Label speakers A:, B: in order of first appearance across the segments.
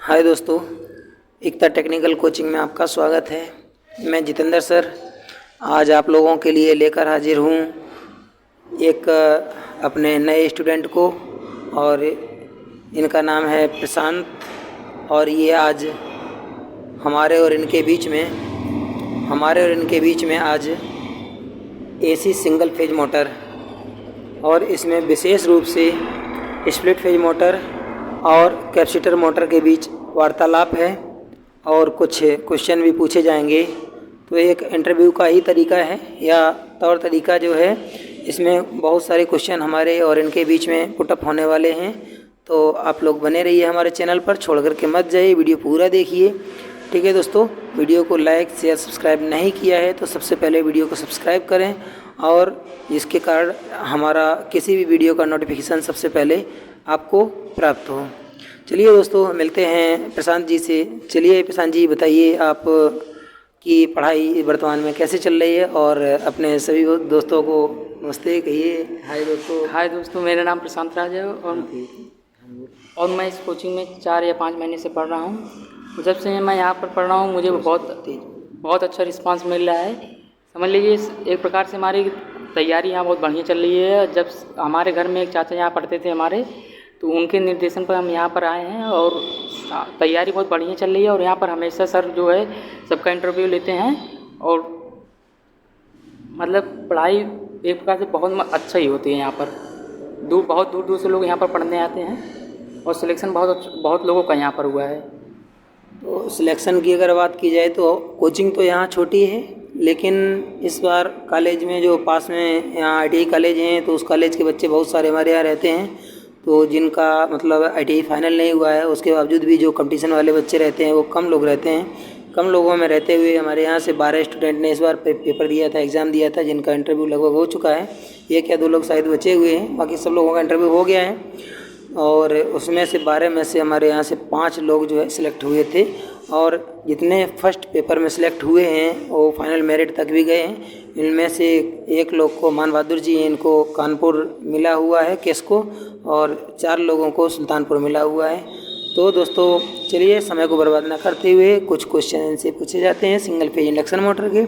A: हाय दोस्तों, एकता technical coaching में आपका स्वागत है। मैं जितेंद्र सर आज आप लोगों के लिए लेकर हाजिर हूँ एक अपने नए स्टूडेंट को, और इनका नाम है प्रशांत। और ये आज हमारे और इनके बीच में आज एसी सिंगल फेज मोटर और इसमें विशेष रूप से स्प्लिट फेज मोटर और कैपेसिटर मोटर के बीच वार्तालाप है और कुछ क्वेश्चन भी पूछे जाएंगे। तो एक इंटरव्यू का ही तरीका है या तौर तरीका जो है, इसमें बहुत सारे क्वेश्चन हमारे और इनके बीच में पुटअप होने वाले हैं। तो आप लोग बने रहिए हमारे चैनल पर, छोड़ कर के मत जाइए, वीडियो पूरा देखिए। ठीक है दोस्तों, वीडियो को लाइक शेयर सब्सक्राइब नहीं किया है तो सबसे पहले वीडियो को सब्सक्राइब करें, और जिसके कारण हमारा किसी भी वीडियो का नोटिफिकेशन सबसे पहले आपको प्राप्त हो। चलिए दोस्तों, मिलते हैं प्रशांत जी से। चलिए प्रशांत जी, बताइए आप की पढ़ाई वर्तमान में कैसे चल रही है, और अपने सभी दोस्तों को नमस्ते कहिए।
B: हाय दोस्तों, मेरा नाम प्रशांत राज है और मैं इस कोचिंग में 4 या 5 महीने से पढ़ रहा हूँ। जब से मैं यहाँ पर पढ़ रहा हूँ मुझे बहुत अच्छा रिस्पांस मिल रहा है। समझ लीजिए एक प्रकार से हमारी तैयारी यहाँ बहुत बढ़िया चल रही है। जब हमारे घर में एक चाचा यहाँ पढ़ते थे हमारे, तो उनके निर्देशन पर हम यहाँ पर आए हैं और तैयारी बहुत बढ़िया चल रही है। और यहाँ पर हमेशा सर जो है सबका इंटरव्यू लेते हैं और मतलब पढ़ाई एक प्रकार से बहुत अच्छा ही होती है। यहाँ पर बहुत दूर दूर से लोग यहाँ पर पढ़ने आते हैं और सिलेक्शन बहुत लोगों का यहाँ पर हुआ है।
A: तो सिलेक्शन की अगर बात की जाए तो कोचिंग तो यहाँ छोटी है, लेकिन इस बार कॉलेज में जो पास में यहाँ ITI कॉलेज हैं, तो उस कॉलेज के बच्चे बहुत सारे हमारे यहाँ रहते हैं। तो जिनका मतलब ITI फाइनल नहीं हुआ है, उसके बावजूद भी जो कंपटीशन वाले बच्चे रहते हैं वो कम लोग रहते हैं। कम लोगों में रहते हुए हमारे यहाँ से 12 स्टूडेंट ने इस बार पेपर दिया था, एग्ज़ाम दिया था, जिनका इंटरव्यू लगभग हो चुका है। 1 या 2 लोग शायद बचे हुए हैं, बाकी सब लोगों का इंटरव्यू हो गया है। और उसमें से 12 में से हमारे यहाँ से 5 लोग जो है सिलेक्ट हुए थे, और जितने फर्स्ट पेपर में सिलेक्ट हुए हैं वो फाइनल मेरिट तक भी गए हैं। इनमें से एक लोग को मान बहादुर जी, इनको कानपुर मिला हुआ है केस को, और 4 लोगों को सुल्तानपुर मिला हुआ है। तो दोस्तों चलिए समय को बर्बाद ना करते हुए कुछ क्वेश्चन इनसे पूछे जाते हैं सिंगल फेज इंडक्शन मोटर के,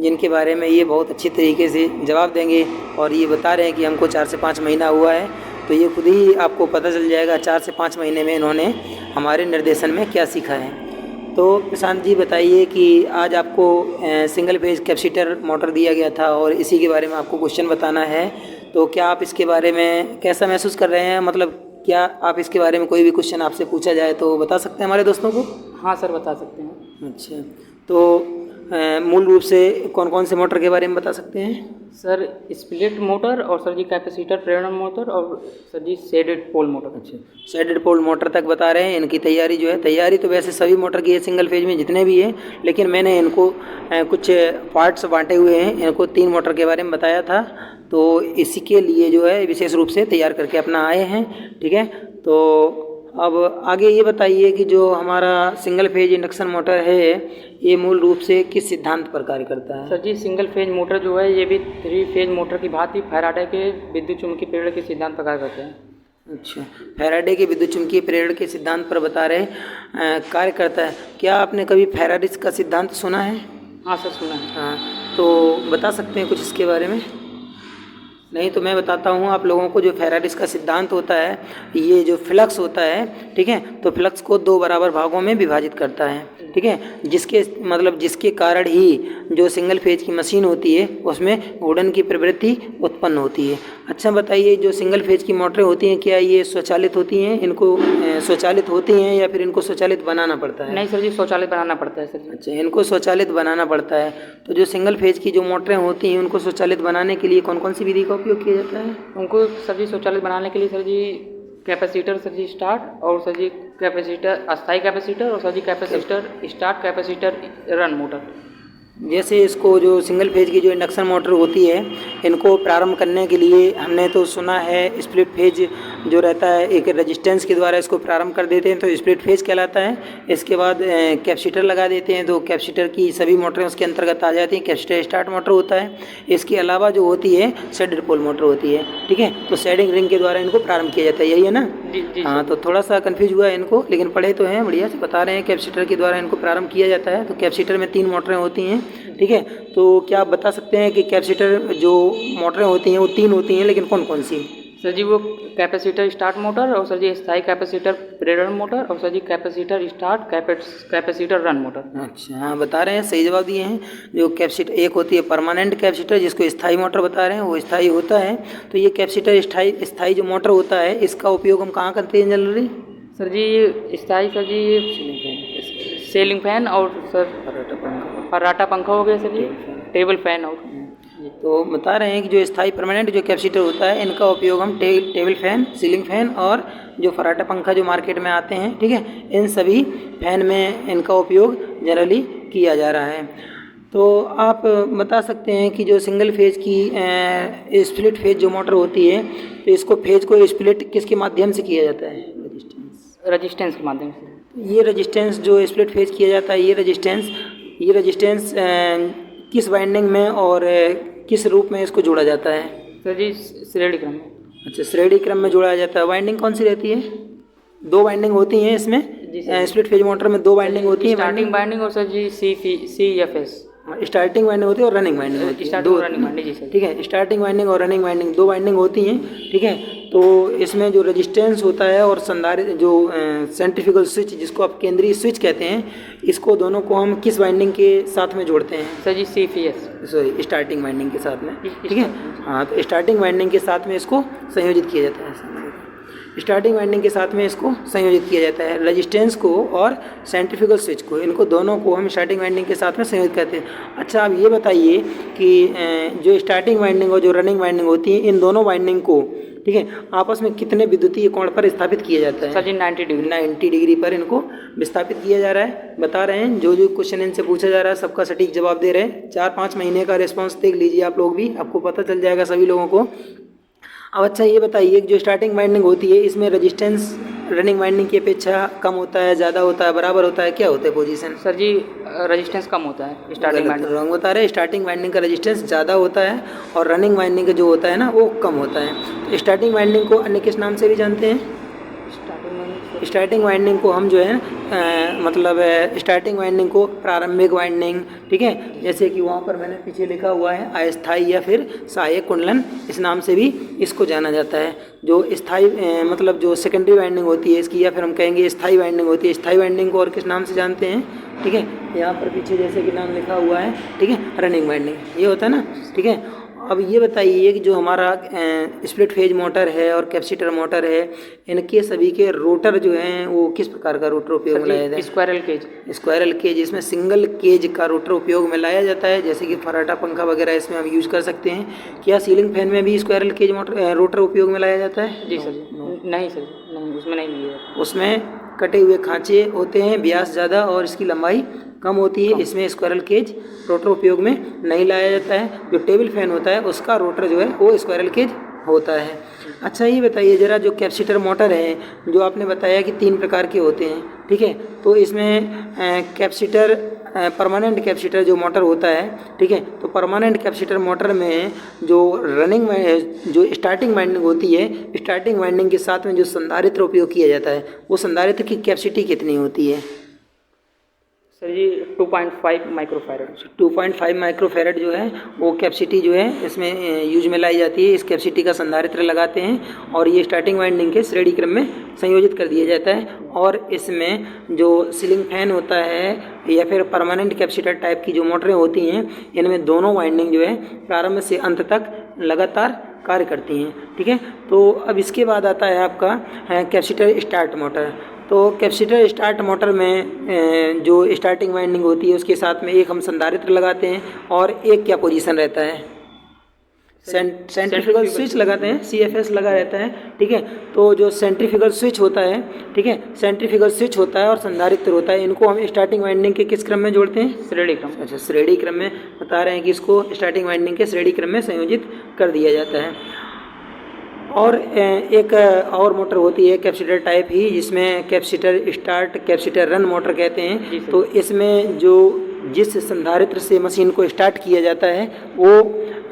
A: जिनके बारे में ये बहुत अच्छी तरीके से जवाब देंगे। और ये बता रहे हैं कि हमको 4 से 5 महीना हुआ है, तो ये खुद ही आपको पता चल जाएगा 4 से 5 महीने में इन्होंने हमारे निर्देशन में क्या सीखा है। तो प्रशांत जी बताइए कि आज आपको सिंगल फेज कैपेसिटर मोटर दिया गया था और इसी के बारे में आपको क्वेश्चन बताना है। तो क्या आप इसके बारे में कैसा महसूस कर रहे हैं, मतलब क्या आप इसके बारे में कोई भी क्वेश्चन आपसे पूछा जाए तो बता सकते हैं हमारे दोस्तों को?
B: हाँ सर, बता सकते हैं।
A: अच्छा, तो मूल रूप से कौन कौन से मोटर के बारे में बता सकते हैं?
B: सर स्प्लिट मोटर, और सर जी कैपेसिटर प्रेरण मोटर, और सर जी शेडेड पोल मोटर।
A: अच्छा, शेडेड पोल मोटर तक बता रहे हैं। इनकी तैयारी जो है, तैयारी तो वैसे सभी मोटर की है सिंगल फेज में जितने भी हैं, लेकिन मैंने इनको कुछ पार्ट्स बांटे हुए हैं। इनको 3 मोटर के बारे में बताया था, तो इसी के लिए जो है विशेष रूप से तैयार करके अपना आए हैं। ठीक है, तो अब आगे ये बताइए कि जो हमारा सिंगल फेज इंडक्शन मोटर है ये मूल रूप से किस सिद्धांत पर कार्य करता है?
B: सर जी सिंगल फेज मोटर जो है ये भी 3 फेज मोटर की भांति फैराडे के विद्युत चुम्बकीय प्रेरण के सिद्धांत पर कार्य करते हैं।
A: अच्छा, फैराडे के विद्युत चुम्बकीय प्रेरण के सिद्धांत पर बता रहे कार्य करता है। क्या आपने कभी फैराडे का सिद्धांत सुना है?
B: हाँ सर, सुना है।
A: हाँ, तो बता सकते हैं कुछ इसके बारे में? नहीं तो मैं बताता हूँ आप लोगों को। जो फैराडे का सिद्धांत होता है, ये जो फ्लक्स होता है, ठीक है, तो फ्लक्स को 2 बराबर भागों में विभाजित करता है। ठीक है, जिसके कारण ही जो सिंगल फेज की मशीन होती है उसमें घूर्णन की प्रवृत्ति उत्पन्न होती है। अच्छा बताइए, जो सिंगल फेज की मोटरें होती हैं क्या ये स्वचालित होती हैं? इनको स्वचालित होती हैं या फिर इनको स्वचालित बनाना पड़ता है?
B: नहीं सर जी, स्वचालित बनाना पड़ता है सर जी।
A: अच्छा, इनको स्वचालित बनाना पड़ता है। तो जो सिंगल फेज की जो मोटरें होती हैं उनको स्वचालित बनाने के लिए कौन कौन सी विधि का उपयोग किया जाता है?
B: उनको सर जी स्वचालित बनाने के लिए सर जी कैपेसिटर सर जी स्टार्ट, और सर जी कैपेसिटर अस्थायी कैपेसिटर, और सर जी capacitor start capacitor run motor.
A: जैसे इसको जो सिंगल फेज की जो इंडक्शन मोटर होती है, इनको प्रारंभ करने के लिए हमने तो सुना है स्प्लिट फेज जो रहता है एक रेजिस्टेंस के द्वारा इसको प्रारंभ कर देते हैं तो स्प्लिट फेज कहलाता है। इसके बाद कैपेसिटर लगा देते हैं तो कैपेसिटर की सभी मोटरें उसके अंतर्गत आ जाती हैं, कैपेसिटर स्टार्ट मोटर होता है। इसके अलावा जो होती है शेडेड पोल मोटर होती है, ठीक है। तो शेडिंग रिंग के द्वारा इनको प्रारंभ किया जाता है, यही है ना?
B: जी।
A: हाँ, तो थोड़ा सा कन्फ्यूज हुआ है इनको, लेकिन पढ़े तो हैं, बढ़िया से बता रहे हैं। कैपेसिटर के द्वारा इनको प्रारंभ किया जाता है। तो कैपेसिटर में 3 मोटरें होती हैं, ठीक है। तो क्या आप बता सकते हैं कि कैपेसिटर जो मोटरें होती हैं वो 3 होती हैं, लेकिन कौन कौन सी?
B: सर जी वो कैपेसिटर स्टार्ट मोटर और सर जी स्थायी कैपेसिटर प्रेरण मोटर और सर जी capacitor start capacitor run motor.
A: अच्छा, हाँ बता रहे हैं, सही जवाब दिए हैं। जो कैपेसिटर एक होती है परमानेंट कैपेसिटर, जिसको स्थायी मोटर बता रहे हैं, वो स्थायी होता है। तो ये कैपेसिटर स्थायी जो मोटर होता है इसका उपयोग हम कहाँ करते हैं जनरली?
B: सर जी स्थायी सर जी सीलिंग फैन और सर फर्राटा पंखा हो गया सर जी, टेबल फैन और
A: तो बता रहे हैं कि जो स्थायी परमानेंट जो कैपेसिटर होता है इनका उपयोग हम टेबल फैन, सीलिंग फैन और जो फर्राटा पंखा जो मार्केट में आते हैं, ठीक है, इन सभी फैन में इनका उपयोग जनरली किया जा रहा है। तो आप बता सकते हैं कि जो सिंगल फेज की स्प्लिट फेज जो मोटर होती है तो इसको फेज को स्प्लिट किसके माध्यम से किया जाता है?
B: रजिस्टेंस के माध्यम से।
A: ये रजिस्टेंस जो स्प्लिट फेज किया जाता है, ये रजिस्टेंस किस वाइंडिंग में और किस रूप में इसको जोड़ा जाता है?
B: सर जी श्रेणी क्रम में।
A: अच्छा, श्रेणी क्रम में जोड़ा जाता है। वाइंडिंग कौन सी रहती है? 2 वाइंडिंग होती हैं इसमें, स्प्लिट फेज मोटर में 2 वाइंडिंग होती हैं।
B: स्टार्टिंग वाइंडिंग और सर जी CFS।
A: स्टार्टिंग वाइंडिंग होती है और रनिंग वाइंडिंग होती है, 2
B: रनिंग वाइंडिंग जी सर,
A: ठीक है। स्टार्टिंग वाइंडिंग और रनिंग वाइंडिंग 2 वाइंडिंग होती हैं, ठीक है। तो इसमें जो रेजिस्टेंस होता है और संधारित्र जो सेंट्रीफ्यूगल स्विच जिसको आप केंद्रीय स्विच कहते हैं, इसको दोनों को हम किस वाइंडिंग के साथ में जोड़ते हैं?
B: सर जी CFS,
A: सॉरी स्टार्टिंग वाइंडिंग के साथ में, ठीक है। हाँ, तो स्टार्टिंग वाइंडिंग के साथ में इसको संयोजित किया जाता है। स्टार्टिंग वाइंडिंग के साथ में इसको संयोजित किया जाता है। रेजिस्टेंस को और सेंट्रीफ्यूगल स्विच को, इनको दोनों को हम स्टार्टिंग वाइंडिंग के साथ में संयोजित करते हैं। अच्छा, अब ये बताइए कि जो स्टार्टिंग वाइंडिंग और जो रनिंग वाइंडिंग होती है, इन दोनों वाइंडिंग को, ठीक है, आपस में कितने विद्युतीय कोण पर स्थापित किया जाता है?
B: सर जी 90
A: डिग्री पर इनको विस्थापित किया जा रहा है। बता रहे हैं जो क्वेश्चन इनसे पूछा जा रहा है सबका सटीक जवाब दे रहे हैं। 4-5 महीने का रिस्पॉन्स देख लीजिए आप लोग भी, आपको पता चल जाएगा सभी लोगों को। अब अच्छा ये बताइए कि जो स्टार्टिंग वाइंडिंग होती है इसमें रेजिस्टेंस रनिंग वाइंडिंग की अपेक्षा कम होता है, ज़्यादा होता है, बराबर होता है, क्या होता है पोजीशन?
B: सर जी रेजिस्टेंस कम होता है स्टार्टिंग वाइंडिंग।
A: रॉन्ग बता रहे हैं, स्टार्टिंग वाइंडिंग का रेजिस्टेंस ज़्यादा होता है और रनिंग वाइंडिंग का जो होता है ना वो कम होता है। तो स्टार्टिंग वाइंडिंग को अन्य किस नाम से भी जानते हैं? स्टार्टिंग वाइंडिंग को हम जो है मतलब स्टार्टिंग वाइंडिंग को प्रारंभिक वाइंडिंग, ठीक है, जैसे कि वहाँ पर मैंने पीछे लिखा हुआ है अस्थायी या फिर सहायक कुंडलन, इस नाम से भी इसको जाना जाता है। जो स्थायी मतलब जो सेकेंडरी वाइंडिंग होती है इसकी, या फिर हम कहेंगे स्थायी वाइंडिंग होती है। स्थायी वाइंडिंग को और किस नाम से जानते हैं? ठीक है, यहाँ पर पीछे जैसे कि नाम लिखा हुआ है, ठीक है, रनिंग वाइंडिंग, ये होता है ना, ठीक है। अब ये बताइए कि जो हमारा स्प्लिट फेज मोटर है और कैपेसिटर मोटर है, इनके सभी के रोटर जो हैं वो किस प्रकार का रोटर उपयोग में लाया जाता है? Squirrel cage. इसमें सिंगल केज का रोटर उपयोग में लाया जाता है, जैसे कि फर्राटा पंखा वगैरह इसमें हम यूज कर सकते हैं। क्या सीलिंग फैन में भी स्क्वायरल केज रोटर उपयोग में लाया जाता है?
B: जी सर, नहीं सर, नहीं, उसमें नहीं लिया जाता।
A: उसमें कटे हुए खांचे होते हैं, व्यास ज़्यादा और इसकी लंबाई कम होती है। इसमें स्क्वायरल केज रोटर उपयोग में नहीं लाया जाता है। जो टेबल फैन होता है उसका रोटर जो है वो स्क्वायरल केज होता है। अच्छा ये बताइए ज़रा, जो कैपेसिटर मोटर है जो आपने बताया कि 3 प्रकार के होते हैं, ठीक है, तो इसमें कैपेसिटर परमानेंट कैपेसिटर जो मोटर होता है, ठीक है, तो परमानेंट कैपेसिटर मोटर में जो रनिंग में जो स्टार्टिंग वाइंडिंग होती है, स्टार्टिंग वाइंडिंग के साथ में जो संधारित्र उपयोग किया जाता है वो संधारित्र की कैपेसिटी कितनी होती है?
B: सर जी 2.5 माइक्रोफैरड।
A: 2.5 माइक्रोफैरड जो है वो कैपेसिटी जो है इसमें यूज में लाई जाती है। इस कैपेसिटी का संधारित्र लगाते हैं और ये स्टार्टिंग वाइंडिंग के श्रेणी क्रम में संयोजित कर दिया जाता है। और इसमें जो सीलिंग फैन होता है या फिर परमानेंट कैपेसिटर टाइप की जो मोटरें होती हैं, इनमें दोनों वाइंडिंग जो है प्रारंभ से अंत तक लगातार कार्य करती हैं, ठीक है। तो अब इसके बाद आता है आपका कैपेसिटर स्टार्ट मोटर। तो कैपेसिटर स्टार्ट मोटर में जो स्टार्टिंग वाइंडिंग होती है उसके साथ में एक हम संधारित्र लगाते हैं और एक क्या पोजीशन रहता है? सेंट्रीफ्यूगल स्विच लगाते हैं, CFS लगा रहता है, ठीक है। तो जो सेंट्रीफ्यूगल स्विच होता है, ठीक है, सेंट्रीफ्यूगल स्विच होता है और संधारित्र होता है, इनको हम स्टार्टिंग वाइंडिंग के किस क्रम में जोड़ते हैं?
B: श्रेणी क्रम।
A: अच्छा, श्रेणी क्रम में बता रहे हैं कि इसको स्टार्टिंग वाइंडिंग के श्रेणी क्रम में संयोजित कर दिया जाता है। और एक और मोटर होती है कैपेसिटर टाइप ही, जिसमें capacitor start capacitor run motor कहते हैं। तो इसमें जो जिस संधारित्र से मशीन को स्टार्ट किया जाता है वो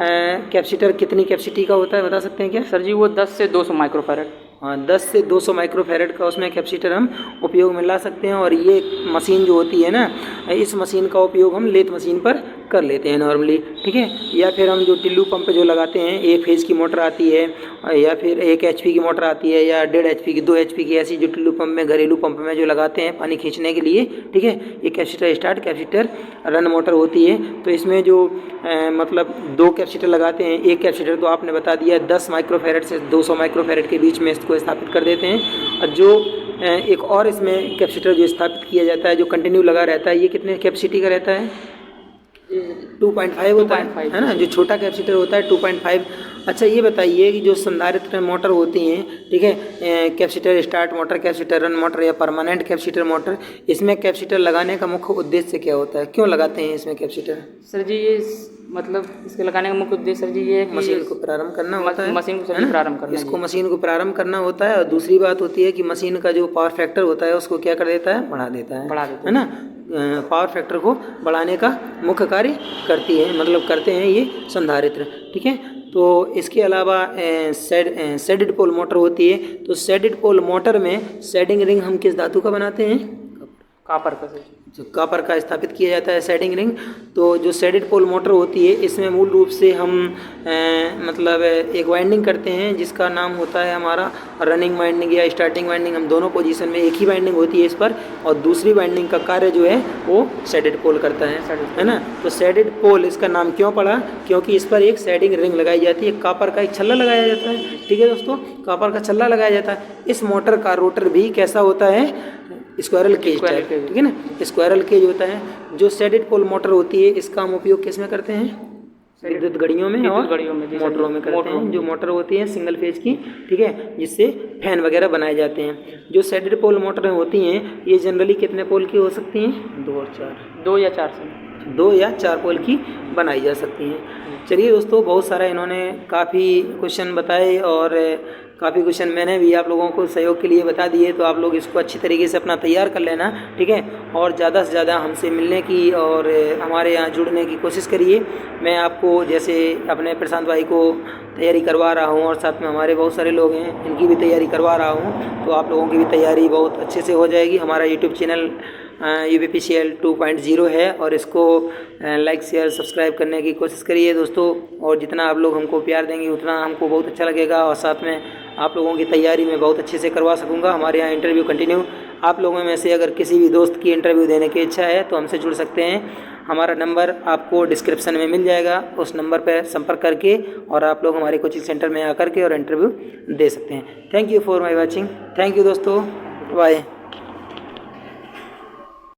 A: कैपेसिटर कितनी कैपेसिटी का होता है, बता सकते हैं क्या?
B: सर जी वो 10 से 200 माइक्रोफैरड।
A: हाँ, 10 से 200 माइक्रोफैरड का उसमें कैपेसिटर हम उपयोग में ला सकते हैं। और ये मशीन जो होती है ना, इस मशीन का उपयोग हम लेथ मशीन पर कर लेते हैं नॉर्मली, ठीक है। या फिर हम जो टिल्लू पंप जो लगाते हैं, 1 फेज़ की मोटर आती है या फिर 1 HP की मोटर आती है या 1.5 HP की, 2 HP की, ऐसी जो टिल्लू पंप में घरेलू पंप में जो लगाते हैं पानी खींचने के लिए, ठीक है। ये capacitor start capacitor run motor होती है। तो इसमें जो मतलब 2 कैपेसिटर लगाते हैं। एक कैपेसिटर तो आपने बता दिया 10 माइक्रोफैरड से 200 माइक्रोफैरड के बीच में इसको स्थापित कर देते हैं। और जो एक और इसमें कैपेसिटर जो स्थापित किया जाता है जो कंटिन्यू लगा रहता है, ये कितने कैपेसिटी का रहता है? 2.5 होता है ना, जो छोटा कैपेसिटर होता है 2.5। अच्छा ये बताइए कि जो संधारित्र मोटर होती हैं, ठीक है, capacitor start motor, capacitor run motor या परमानेंट कैपेसिटर मोटर, इसमें कैपेसिटर लगाने का मुख्य उद्देश्य क्या होता है? क्यों लगाते हैं इसमें कैपेसिटर?
B: सर जी ये मतलब इसके लगाने का मुख्य उद्देश्य सर जी ये है कि
A: मशीन को प्रारंभ करना होता है,
B: मशीन को सर प्रारंभ करना,
A: इसको मशीन को प्रारंभ करना होता है। और दूसरी बात होती है कि मशीन का जो पावर फैक्टर होता है उसको क्या कर देता है? बढ़ा देता है ना। पावर फैक्टर को बढ़ाने का मुख्य कार्य करती है, मतलब करते हैं ये संधारित्र, ठीक है। तो इसके अलावा शेडेड पोल मोटर होती है। तो शेडेड पोल मोटर में शेडिंग रिंग हम किस धातु का बनाते हैं?
B: कापर का,
A: जो कापर का स्थापित किया जाता है शेडिंग रिंग। तो जो शेडेड पोल मोटर होती है इसमें मूल रूप से हम मतलब एक वाइंडिंग करते हैं जिसका नाम होता है हमारा रनिंग वाइंडिंग या स्टार्टिंग वाइंडिंग। हम दोनों पोजीशन में एक ही वाइंडिंग होती है इस पर, और दूसरी वाइंडिंग का कार्य जो है वो शेडेड पोल करता है ना। तो शेडेड पोल इसका नाम क्यों पड़ा? क्योंकि इस पर एक शेडिंग रिंग लगाई जाती है, कापर का एक छल्ला लगाया जाता है, ठीक है दोस्तों, कापर का छल्ला लगाया जाता है। इस मोटर का रोटर भी कैसा होता है? स्क्वायरल केज टाइप, ठीक है ना, स्क्वायरल केज होता है। जो शेडेड पोल मोटर होती है इसका हम उपयोग किस में करते हैं? विद्युत गाड़ियों में और मोटरों में करते हैं। जो मोटर होती है सिंगल फेज की, ठीक है, जिससे फैन वगैरह बनाए जाते हैं। जो शेडेड पोल मोटरें होती हैं ये जनरली कितने पोल की हो सकती हैं? 2 और 4,
B: 2 या 4 से
A: 2 या 4 पोल की बनाई जा सकती हैं। चलिए दोस्तों, बहुत सारा इन्होंने काफ़ी क्वेश्चन बताए और काफ़ी क्वेश्चन मैंने भी आप लोगों को सहयोग के लिए बता दिए। तो आप लोग इसको अच्छी तरीके से अपना तैयार कर लेना, ठीक है। और ज़्यादा से ज़्यादा हमसे मिलने की और हमारे यहाँ जुड़ने की कोशिश करिए। मैं आपको जैसे अपने प्रशांत भाई को तैयारी करवा रहा हूँ और साथ में हमारे बहुत सारे लोग हैं इनकी भी तैयारी करवा रहा हूँ, तो आप लोगों की भी तैयारी बहुत अच्छे से हो जाएगी। हमारा यूट्यूब चैनल UPPCL 2.0 है और इसको लाइक शेयर सब्सक्राइब करने की कोशिश करिए दोस्तों। और जितना आप लोग हमको प्यार देंगे उतना हमको बहुत अच्छा लगेगा और साथ में आप लोगों की तैयारी में बहुत अच्छे से करवा सकूँगा। हमारे यहाँ इंटरव्यू कंटिन्यू, आप लोगों में से अगर किसी भी दोस्त की इंटरव्यू देने की इच्छा है तो हमसे जुड़ सकते हैं। हमारा नंबर आपको डिस्क्रिप्शन में मिल जाएगा, उस नंबर पर संपर्क करके और आप लोग हमारे कोचिंग सेंटर में आकर के और इंटरव्यू दे सकते हैं। Thank you for my watching. Thank you दोस्तों, बाय।